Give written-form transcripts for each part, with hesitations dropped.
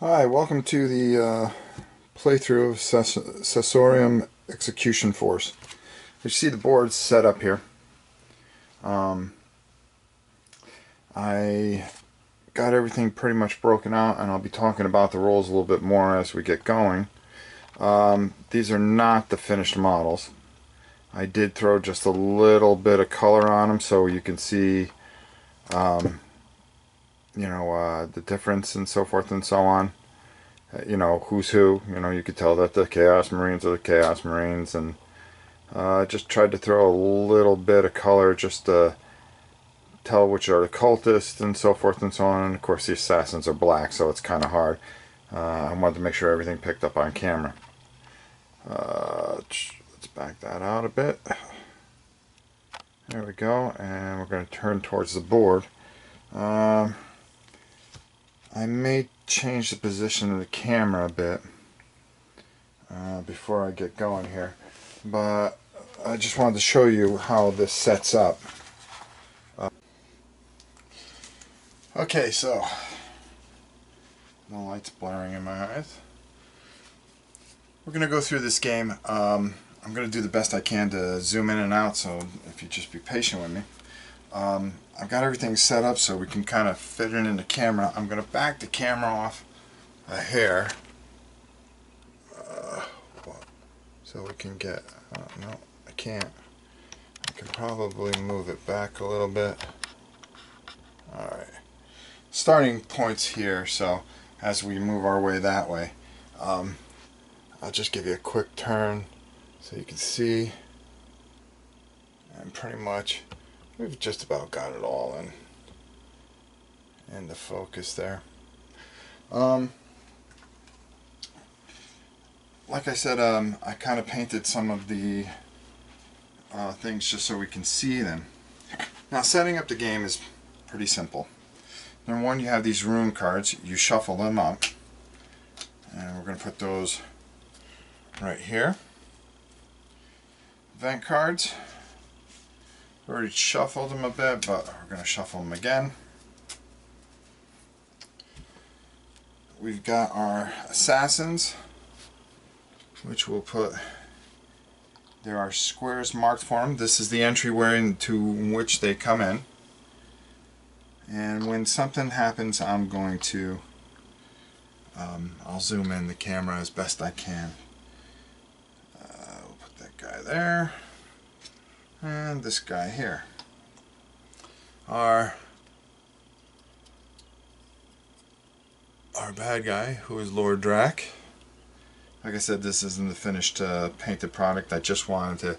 Hi, welcome to the playthrough of Assassinorum Execution Force. You see the board set up here. I got everything pretty much broken out, and I'll be talking about the rolls a little bit more as we get going. These are not the finished models. I did throw just a little bit of color on them so you can see the difference and so forth and so on. Who's who. You could tell that the Chaos Marines are the Chaos Marines, and just tried to throw a little bit of color just to tell which are the cultists and so forth and so on. And of course the assassins are black, so it's kind of hard. I wanted to make sure everything picked up on camera. Let's back that out a bit. There we go, and we're going to turn towards the board. I may change the position of the camera a bit before I get going here, but I just wanted to show you how this sets up. Okay, so the light's blaring in my eyes. We're going to go through this game. I'm going to do the best I can to zoom in and out, so if you just be patient with me. I've got everything set up so we can kind of fit it in the camera. I'm going to back the camera off a hair so we can get, no, I can't. I can probably move it back a little bit. Alright, starting points here, so as we move our way that way, I'll just give you a quick turn so you can see, and pretty much we've just about got it all in the focus there. Like I said, I kind of painted some of the things just so we can see them. Now, setting up the game is pretty simple. Number one, you have these rune cards. You shuffle them up, and we're going to put those right here. Event cards. We already shuffled them a bit, but we're going to shuffle them again. We've got our assassins, which we'll put, there are squares marked for them. This is the entryway into which they come in. And when something happens, I'm going to, I'll zoom in the camera as best I can. We'll put that guy there. And this guy here. Our bad guy, who is Lord Drac. Like I said, this isn't the finished painted product. I just wanted to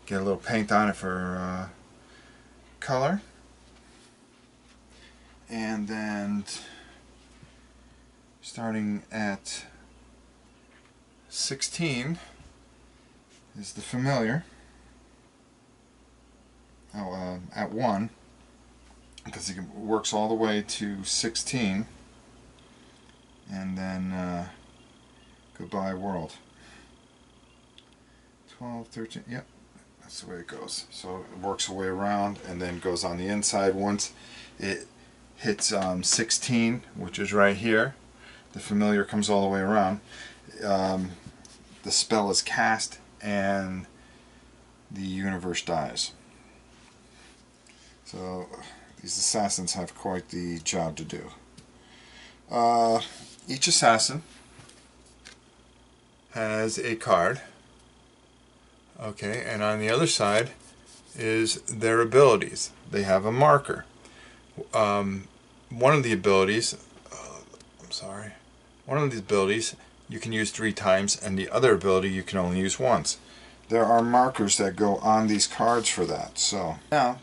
get a little paint on it for color. And then starting at 16 is the familiar. At 1, because it works all the way to 16, and then goodbye world. 12, 13, yep, that's the way it goes. So it works the way around and then goes on the inside. Once it hits 16, which is right here, the familiar comes all the way around. The spell is cast and the universe dies. So these assassins have quite the job to do. Each assassin has a card. Okay, and on the other side is their abilities. They have a marker. One of the abilities, one of these abilities you can use 3 times, and the other ability you can only use once. There are markers that go on these cards for that. So now,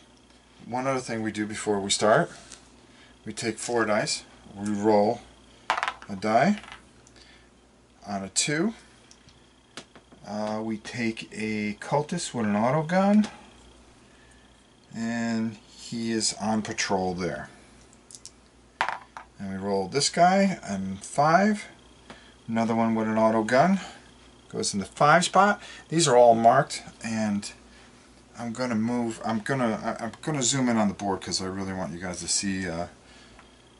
one other thing we do before we start, we take 4 dice, we roll a die. On a 2, we take a cultist with an auto gun, and he is on patrol there. And we roll this guy on 5, another one with an auto gun, goes in the 5 spot. These are all marked, and I'm gonna zoom in on the board because I really want you guys to see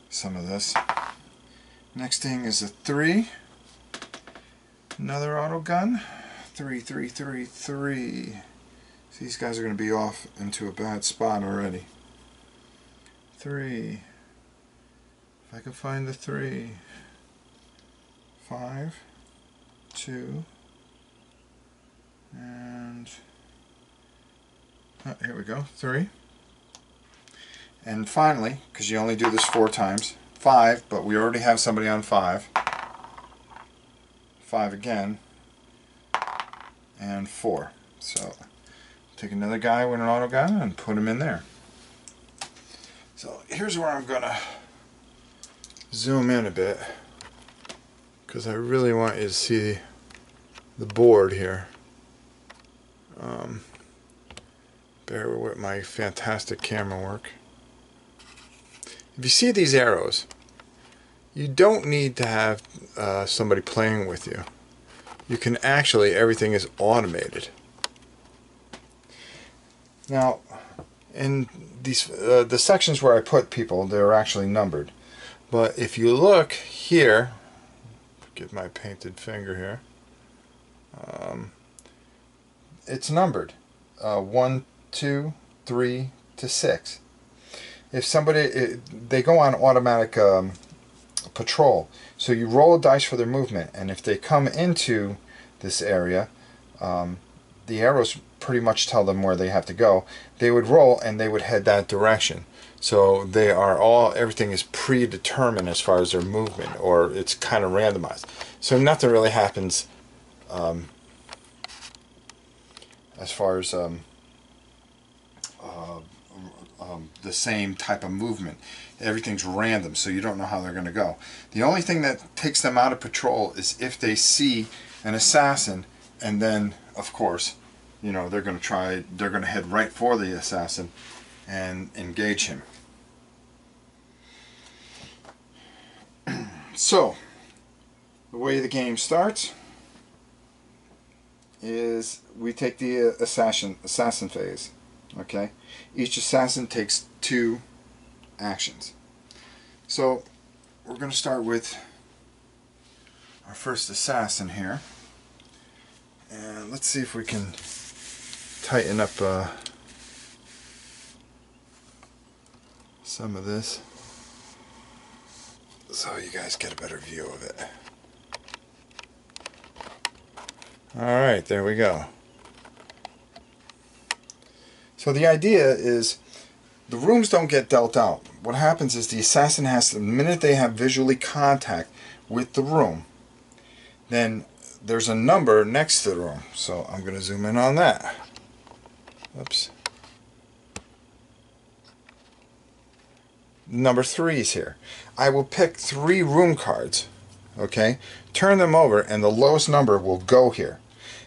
some of this. Next thing is a 3. Another auto gun. 3, 3, 3, 3. So these guys are going to be off into a bad spot already. 3. If I can find the 3. 5, 2, and here we go, 3. And finally, because you only do this 4 times, 5, but we already have somebody on 5. 5 again, and 4. So take another guy with an auto gun and put him in there. So here's where I'm gonna zoom in a bit, because I really want you to see the board here. Bear with my fantastic camera work. If you see these arrows, you don't need to have somebody playing with you. You can actually, everything is automated. Now, in these the sections where I put people, they're actually numbered. But if you look here, get my painted finger here, it's numbered 1, 2, 3 to 6. If somebody, they go on automatic patrol, so you roll a dice for their movement, and if they come into this area, the arrows pretty much tell them where they have to go. They would roll and they would head that direction. So they are all, everything is predetermined as far as their movement, or it's kind of randomized. So nothing really happens as far as the same type of movement. Everything's random, so you don't know how they're going to go. The only thing that takes them out of patrol is if they see an assassin, and then, of course, you know, they're going to head right for the assassin and engage him. So, the way the game starts is we take the assassin phase. Okay, each assassin takes 2 actions. So we're going to start with our first assassin here, and let's see if we can tighten up some of this so you guys get a better view of it. Alright, there we go. So the idea is the rooms don't get dealt out. What happens is the assassin has to, the minute they have visually contact with the room, then there's a number next to the room. So I'm going to zoom in on that. Oops. Number 3 is here. I will pick 3 room cards, okay, turn them over, and the lowest number will go here.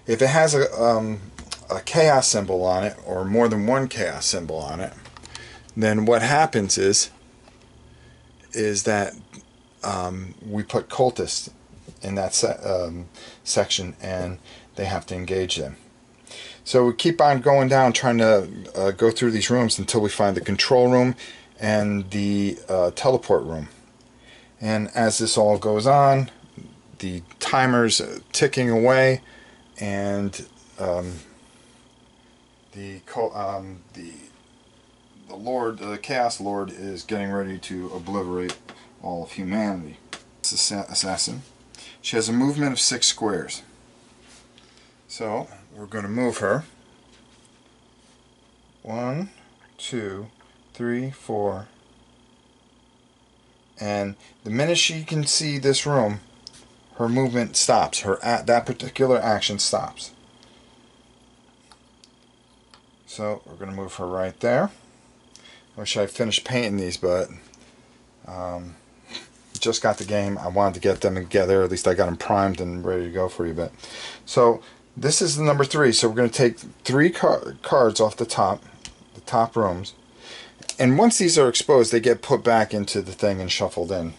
If it has a chaos symbol on it, or more than one chaos symbol on it, then what happens is that we put cultists in that section, and they have to engage them. So we keep on going down, trying to go through these rooms until we find the control room and the teleport room. And as this all goes on, the timer's ticking away, and the Chaos Lord is getting ready to obliterate all of humanity. This assassin, she has a movement of 6 squares. So we're going to move her. 1, 2, 3, 4. And the minute she can see this room, her movement stops. That particular action stops. So we're going to move her right there. I wish I finished painting these, but just got the game. I wanted to get them together. At least I got them primed and ready to go for you a bit. So this is the number 3. So we're going to take 3 cards off the top rooms. And once these are exposed, they get put back into the thing and shuffled in.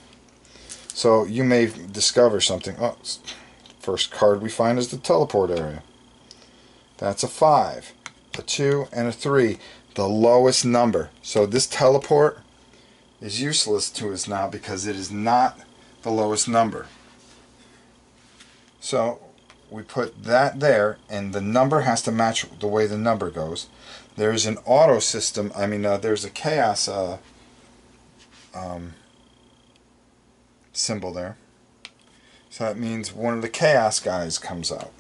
So you may discover something. Oh, first card we find is the teleport area. That's a 5, a 2, and a 3. The lowest number. So this teleport is useless to us now because it is not the lowest number. So we put that there, and the number has to match the way the number goes. There's an auto system, there's a chaos symbol there. So that means one of the chaos guys comes out.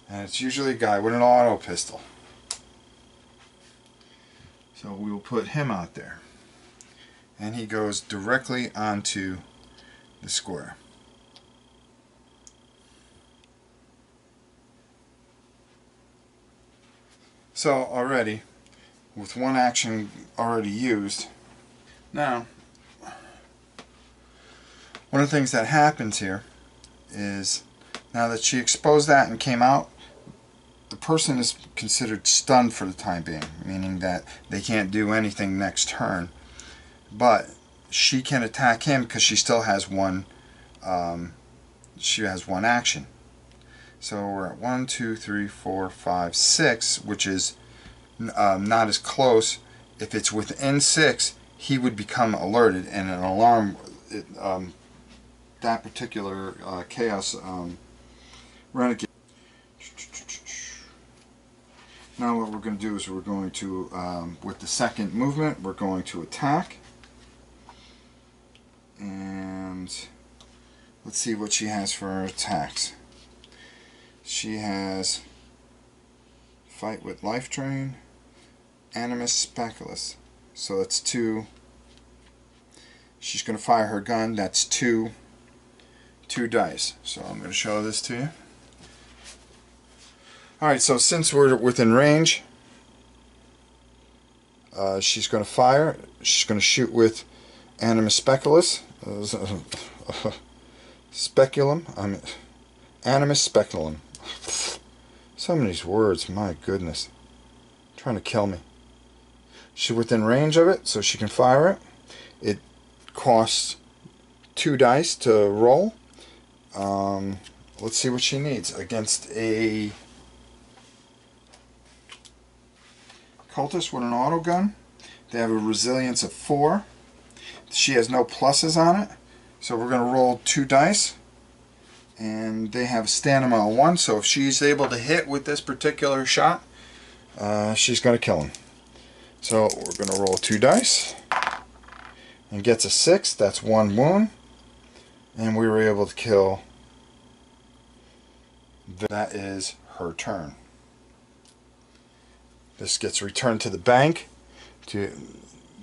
And it's usually a guy with an auto pistol. So we will put him out there. And he goes directly onto the square. So already, with one action already used, now, one of the things that happens here is, now that she exposed that and came out, the person is considered stunned for the time being, meaning that they can't do anything next turn. But she can attack him because she still has one. She has one action. So we're at 1, 2, 3, 4, 5, 6, which is not as close. If it's within 6, he would become alerted, and an alarm. That particular chaos renegade. Now what we're going to do is we're going to, with the second movement, we're going to attack. And let's see what she has for her attacks. She has Fight with Life Drain, Animus Speculus. So that's 2. She's going to fire her gun. That's 2 dice. So I'm going to show this to you. Alright, so since we're within range, she's going to fire. She's going to shoot with Animus Speculus. Speculum. Animus Speculum. Some of these words, my goodness. Trying to kill me. She's within range of it, so she can fire it. It costs 2 dice to roll. Let's see what she needs against a cultist with an auto gun. They have a resilience of 4. She has no pluses on it, so we're going to roll 2 dice. And they have stamina of 1, so if she's able to hit with this particular shot, she's going to kill him. So we're going to roll 2 dice, and gets a 6. That's 1 wound, and we were able to kill. That is her turn. This gets returned to the bank.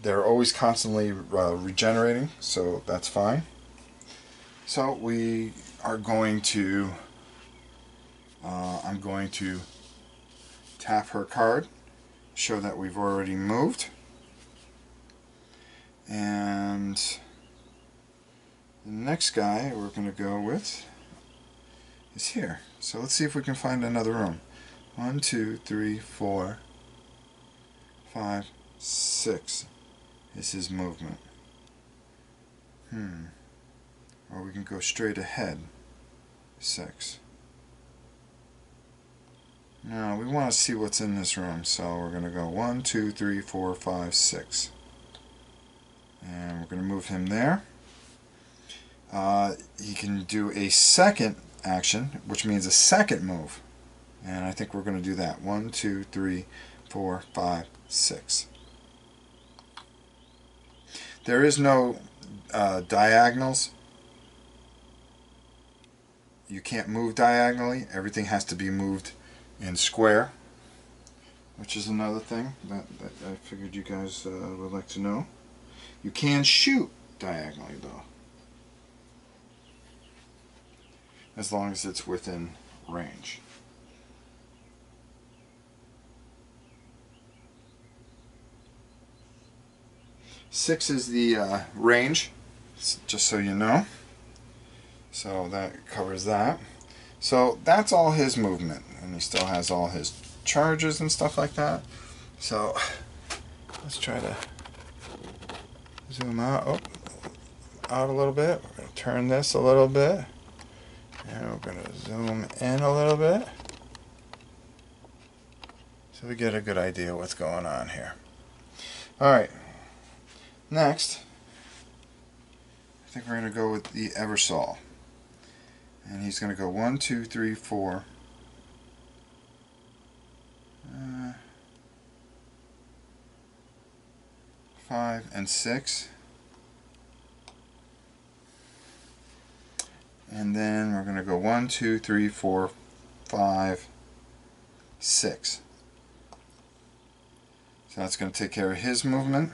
They're always constantly regenerating, so that's fine. So we are going to, I'm going to tap her card, show that we've already moved, and the next guy we're going to go with is here. So let's see if we can find another room. 1, 2, 3, 4, 5, 6 is his movement. Or we can go straight ahead. 6. Now we want to see what's in this room, so we're going to go 1, 2, 3, 4, 5, 6. And we're going to move him there. He can do a second action, which means a second move. And I think we're going to do that. 1, 2, 3, 4, 5, 6. There is no diagonals. You can't move diagonally. Everything has to be moved in square, which is another thing that I figured you guys would like to know. You can shoot diagonally though, as long as it's within range. Six is the range, just so you know. So that covers that. So that's all his movement, and he still has all his charges and stuff like that. So let's try to zoom out, out a little bit. We're going to turn this a little bit, and we're going to zoom in a little bit, so we get a good idea what's going on here. All right. Next, I think we're going to go with the Eversol. And he's going to go 1, 2, 3, 4. 5 and 6. And then we're going to go 1, 2, 3, 4, 5, 6. So that's going to take care of his movement.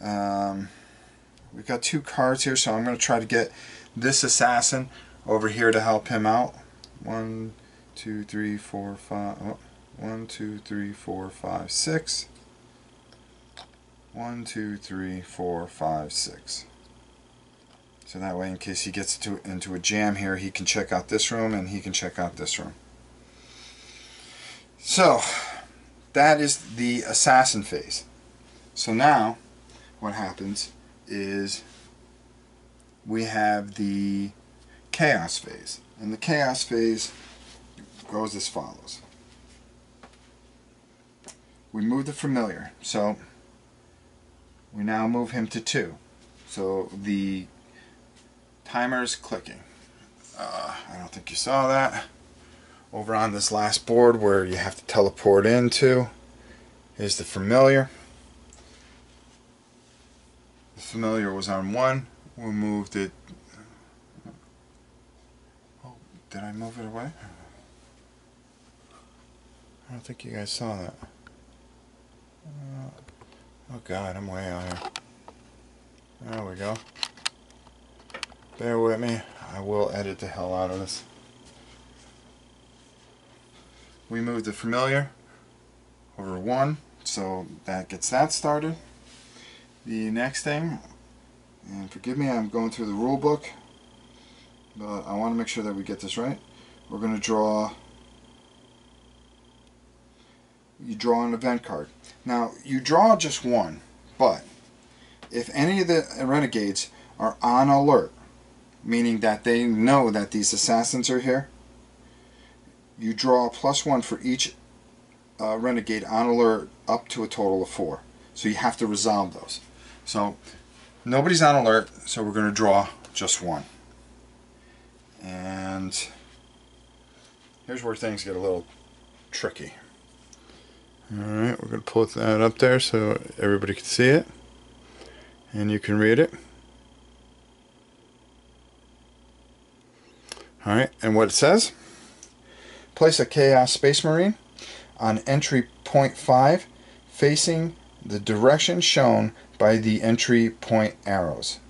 We've got 2 cards here, so I'm going to try to get this assassin over here to help him out. 1, 2, 3, 4, 5. Oh, 1, 2, 3, 4, 5, 6. 1, 2, 3, 4, 5, 6. So that way, in case he gets into a jam here, he can check out this room and he can check out this room. So that is the assassin phase. So now what happens is we have the chaos phase. And the chaos phase goes as follows. We move the familiar. So we now move him to 2. So the timer is clicking. I don't think you saw that. Over on this last board where you have to teleport into is the familiar. The familiar was on 1. We moved it. Oh, did I move it away? I don't think you guys saw that. Oh God, I'm way out here. There we go. Bear with me. I will edit the hell out of this. We moved the familiar over 1, so that gets that started. The next thing, and forgive me, I'm going through the rule book, but I want to make sure that we get this right. We're going to draw. You draw an event card. Now, you draw just 1, but if any of the renegades are on alert, meaning that they know that these assassins are here, you draw +1 for each renegade on alert up to a total of 4. So you have to resolve those. So nobody's on alert, so we're going to draw just 1. And here's where things get a little tricky. Alright, we're going to pull that up there so everybody can see it. And you can read it. Alright, and what it says: place a Chaos Space Marine on entry point 5 facing the direction shown by the entry point arrows.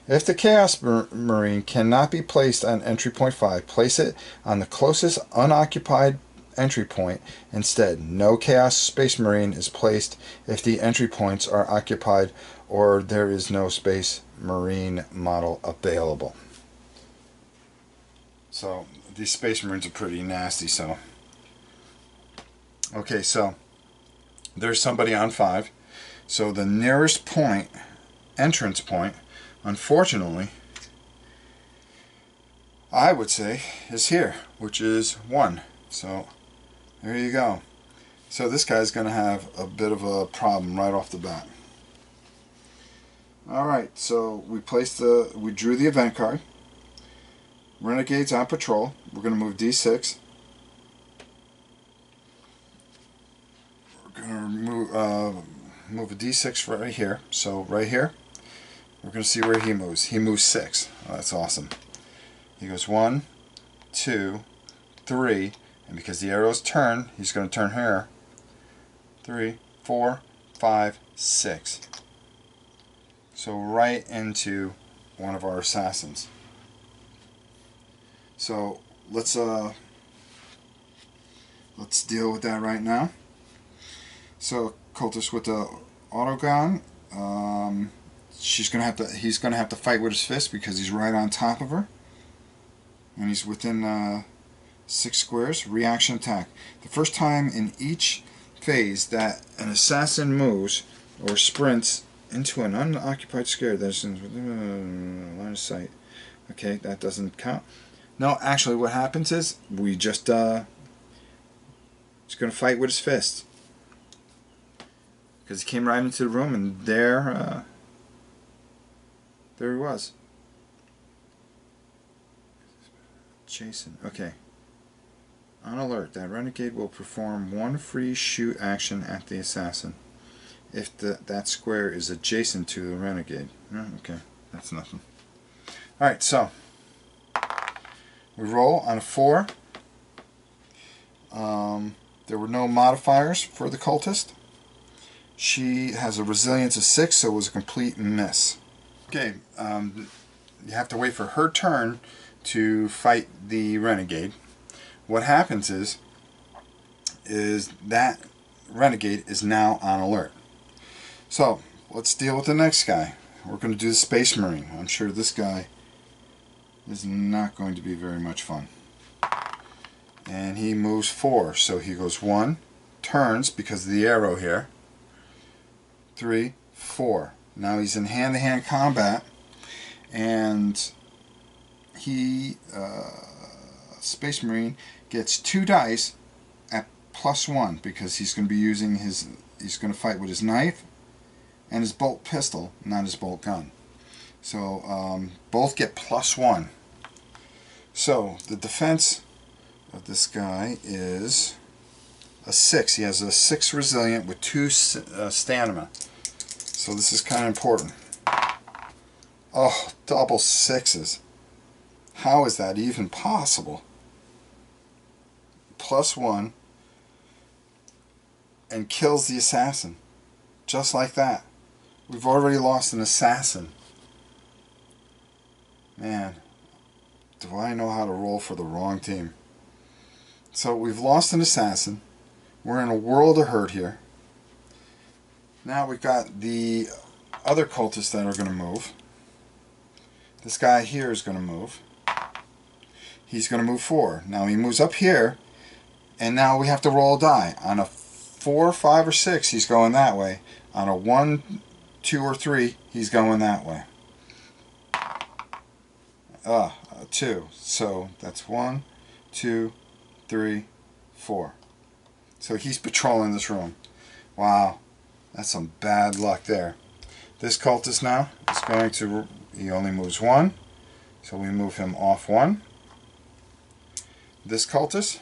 If the Chaos Marine cannot be placed on entry point 5, place it on the closest unoccupied entry point instead. No Chaos Space Marine is placed if the entry points are occupied or there is no Space Marine model available. So these Space Marines are pretty nasty. So okay, so there's somebody on 5. So the nearest point, entrance point, unfortunately, I would say is here, which is 1. So there you go. So this guy's going to have a bit of a problem right off the bat. Alright, so we drew the event card. Renegades on patrol. We're going to move D6. We're going to move a D6 right here. So right here, we're going to see where he moves. He moves 6. Oh, that's awesome. He goes 1, 2, 3, and because the arrows turn, he's going to turn here. 3, 4, 5, 6. So right into one of our assassins. So let's deal with that right now. So cultist with the autogun, he's gonna have to fight with his fist because he's right on top of her, and he's within 6 squares. Reaction attack. The first time in each phase that an assassin moves or sprints into an unoccupied square that's in line of sight. Okay, that doesn't count. No, actually what happens is we just he's going to fight with his fist. Because he came right into the room and there's There he was. Jason. Okay. On alert. That renegade will perform one free shoot action at the assassin if that square is adjacent to the renegade. Okay. That's nothing. Alright, so we roll on a 4. There were no modifiers for the cultist. She has a resilience of 6, so it was a complete miss. Okay, you have to wait for her turn to fight the renegade. What happens is that renegade is now on alert. So let's deal with the next guy. We're going to do the Space Marine. I'm sure this guy is not going to be very much fun. And he moves 4, so he goes 1, turns because of the arrow here, 3, 4. Now he's in hand-to-hand combat, and he, Space Marine, gets 2 dice at +1 because he's going to be using he's going to fight with his knife and his bolt pistol, not his bolt gun. So both get +1. So the defense of this guy is a 6. He has a 6 resilient with 2 stamina. So this is kind of important. Oh, double 6s. How is that even possible? +1 and kills the assassin. Just like that. We've already lost an assassin. Man, do I know how to roll for the wrong team. So we've lost an assassin. We're in a world of hurt here. Now we've got the other cultists that are going to move. This guy here is going to move. He's going to move 4. Now he moves up here, and now we have to roll a die. On a 4, 5, or 6, he's going that way. On a 1, 2, or 3, he's going that way. 2. So that's 1, 2, 3, 4. So he's patrolling this room. Wow, that's some bad luck there. This cultist now is going to, he only moves 1, so we move him off 1. This cultist,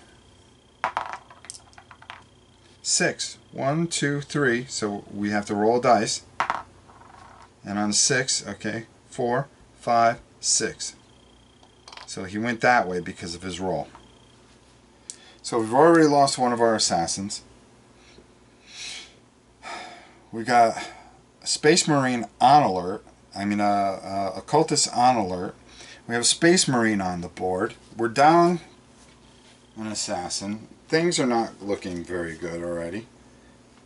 6. 1, 2, 3, so we have to roll dice. And on 6, okay, 4, 5, 6. So he went that way because of his roll. So we've already lost one of our assassins. We got a Space Marine on alert. I mean a cultist on alert. We have a Space Marine on the board. We're down an assassin. Things are not looking very good already.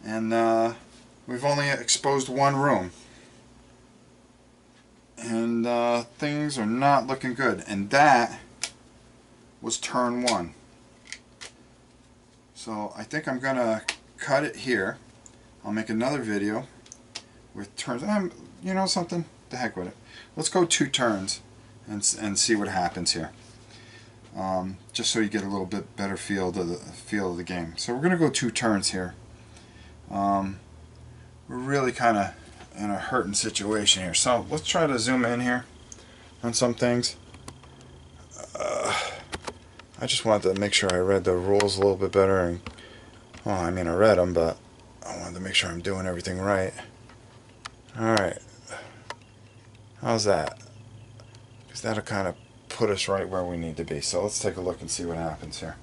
And we've only exposed 1 room. And things are not looking good. And that was turn 1. So I think I'm going to cut it here. I'll make another video with turns. You know something? The heck with it. Let's go 2 turns and see what happens here. Just so you get a little bit better feel of the game. So we're going to go 2 turns here. We're really kind of in a hurting situation here. So let's try to zoom in here on some things. I just wanted to make sure I read the rules a little bit better. And well, I mean I read them, but I wanted to make sure I'm doing everything right. Alright. How's that? Because that'll kind of put us right where we need to be. So let's take a look and see what happens here.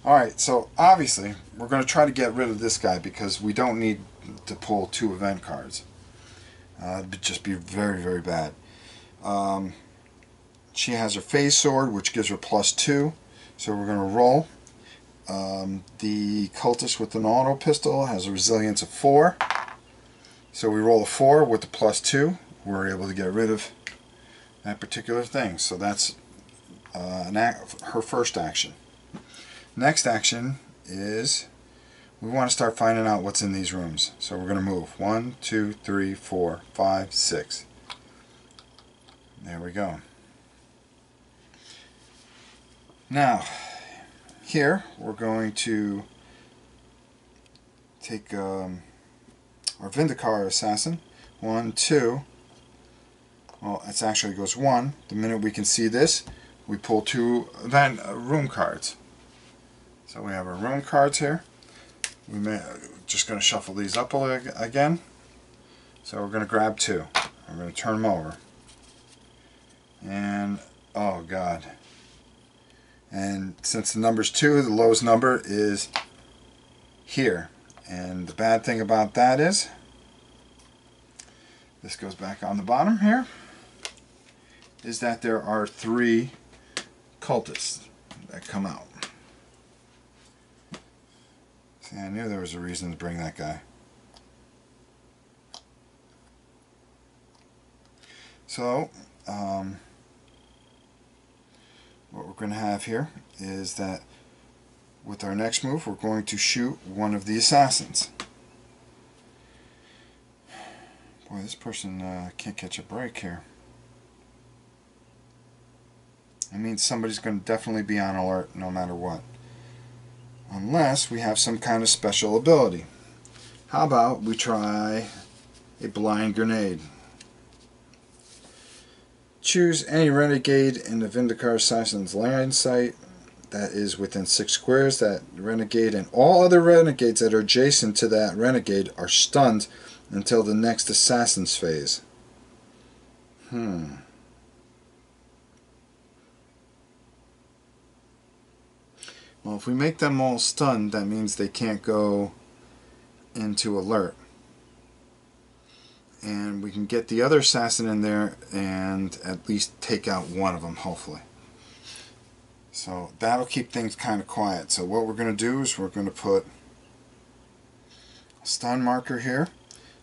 Alright, so obviously we're going to try to get rid of this guy because we don't need to pull 2 event cards. It'd just be very, very bad. She has her phase sword, which gives her +2. So we're going to roll. The cultist with an auto pistol has a resilience of 4. So we roll a 4 with the +2. We're able to get rid of that particular thing. So that's her first action. Next action is we want to start finding out what's in these rooms. So we're going to move 1, 2, 3, 4, 5, 6. There we go. Now, here we're going to take our Vindicar assassin. 1, 2. Well, it actually goes 1. The minute we can see this, we pull 2 room cards. So we have our room cards here. Just going to shuffle these up again. So we're going to grab 2. I'm going to turn them over. And, oh God. And since the number's 2, the lowest number is here. And the bad thing about that is, this goes back on the bottom here, is that there are 3 cultists that come out. See, I knew there was a reason to bring that guy. So, what we're going to have here is that with our next move, we're going to shoot one of the assassins. Boy, this person can't catch a break here. I mean, somebody's going to definitely be on alert no matter what. Unless we have some kind of special ability. How about we try a blind grenade? Choose any renegade in the Vindicar Assassin's line sight that is within 6 squares. That renegade and all other renegades that are adjacent to that renegade are stunned until the next assassin's phase. Well, if we make them all stunned, that means they can't go into alert. And we can get the other assassin in there and at least take out one of them, hopefully. So that'll keep things kind of quiet. So what we're going to do is we're going to put a stun marker here.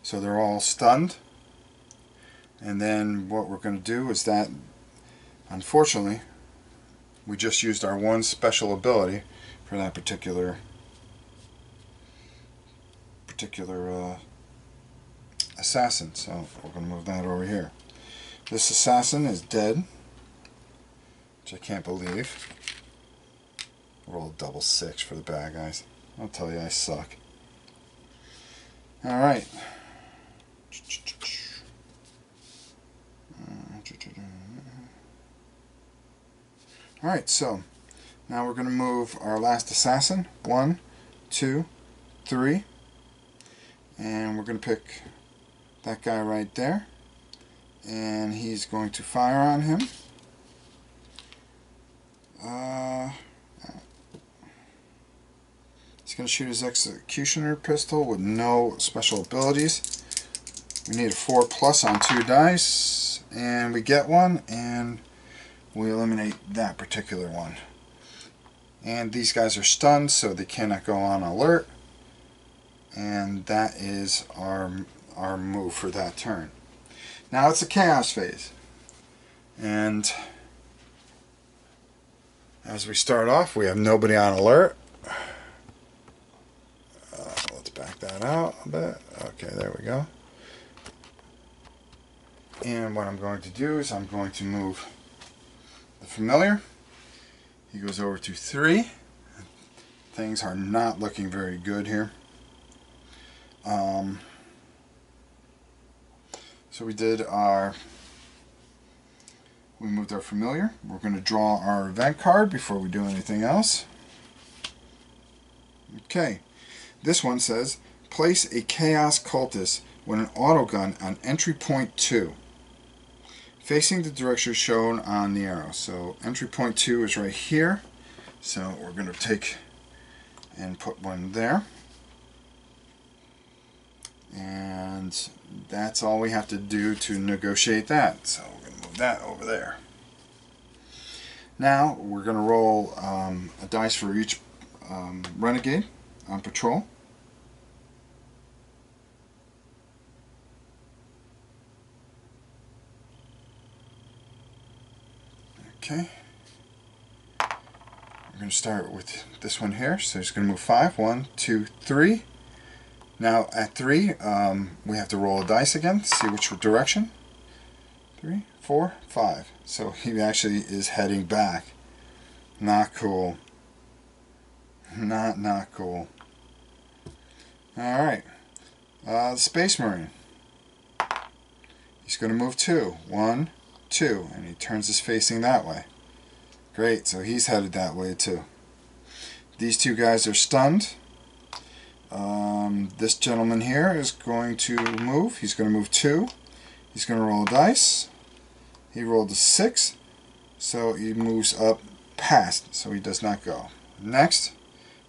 So they're all stunned. And then what we're going to do is that, unfortunately, we just used our one special ability for that particular assassin. So we're going to move that over here. This assassin is dead, which I can't believe. Roll a double 6 for the bad guys. I'll tell you, I suck. Alright. Alright, so now we're going to move our last assassin. 1, 2, 3. And we're going to pick that guy right there. And he's going to fire on him. He's going to shoot his executioner pistol with no special abilities. We need a 4+ on 2 dice. And we get one. And we eliminate that particular one. And these guys are stunned, so they cannot go on alert. And that is our move for that turn. Now it's a chaos phase. And as we start off, we have nobody on alert. Let's back that out a bit. Okay, there we go. And what I'm going to do is I'm going to move the familiar. He goes over to 3. Things are not looking very good here. So we moved our familiar. We're going to draw our event card before we do anything else. Okay, this one says, place a chaos cultist with an autogun on entry point 2, facing the direction shown on the arrow. So entry point 2 is right here. So we're going to take and put one there. And that's all we have to do to negotiate that. So we're going to move that over there. Now we're going to roll a dice for each renegade on patrol. Okay. We're going to start with this one here. So it's going to move 5. 1, 2, 3. Now at 3, we have to roll a dice again to see which direction. 3, 4, 5. So he actually is heading back. Not cool. Not cool. Alright. The Space Marine. He He's going to move 2. 1, 2. And he turns his facing that way. Great, so he's headed that way too. These two guys are stunned. This gentleman here is going to move. He's going to move 2. He's going to roll a dice. He rolled a 6. So he moves up past, so he does not go. Next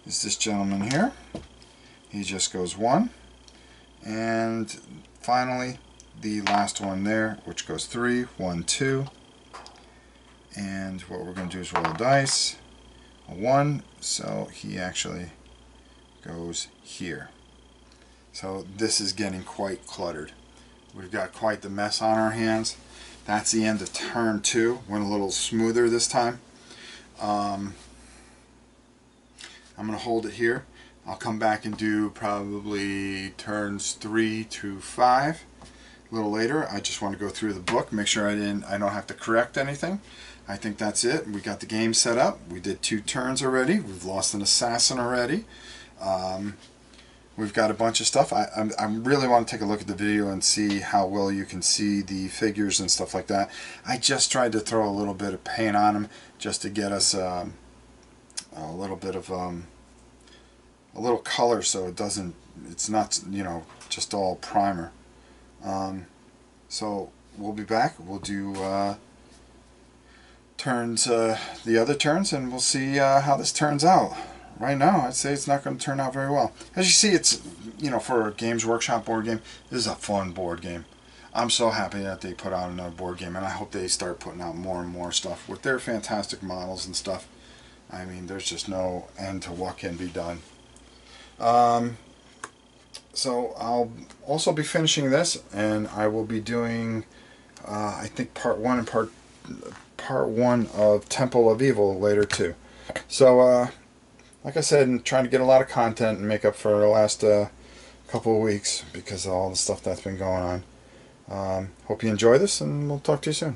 is this gentleman here. He just goes 1. And finally, the last one there, which goes 3. 1, 2. And what we're going to do is roll a dice. A 1, so he actually goes here. So this is getting quite cluttered. We've got quite the mess on our hands. That's the end of turn 2. Went a little smoother this time. I'm going to hold it here. I'll come back and do probably turns 3 to 5 a little later. I just want to go through the book, make sure I don't have to correct anything. I think that's it. We got the game set up. We did 2 turns already. We've lost an assassin already. We've got a bunch of stuff. I really want to take a look at the video and see how well you can see the figures and stuff like that. I just tried to throw a little bit of paint on them just to get us a little bit of a little color, so it's not, you know, just all primer. So we'll be back. We'll do turns, the other turns, and we'll see how this turns out. Right now, I'd say it's not going to turn out very well. As you see, it's, you know, for a Games Workshop board game, this is a fun board game. I'm so happy that they put out another board game, and I hope they start putting out more and more stuff with their fantastic models and stuff. I mean, there's just no end to what can be done. So I'll also be finishing this, and I will be doing, I think, part 1 and part 1 of Temple of Evil later too. So, like I said, I'm trying to get a lot of content and make up for the last couple of weeks because of all the stuff that's been going on. Hope you enjoy this, and we'll talk to you soon.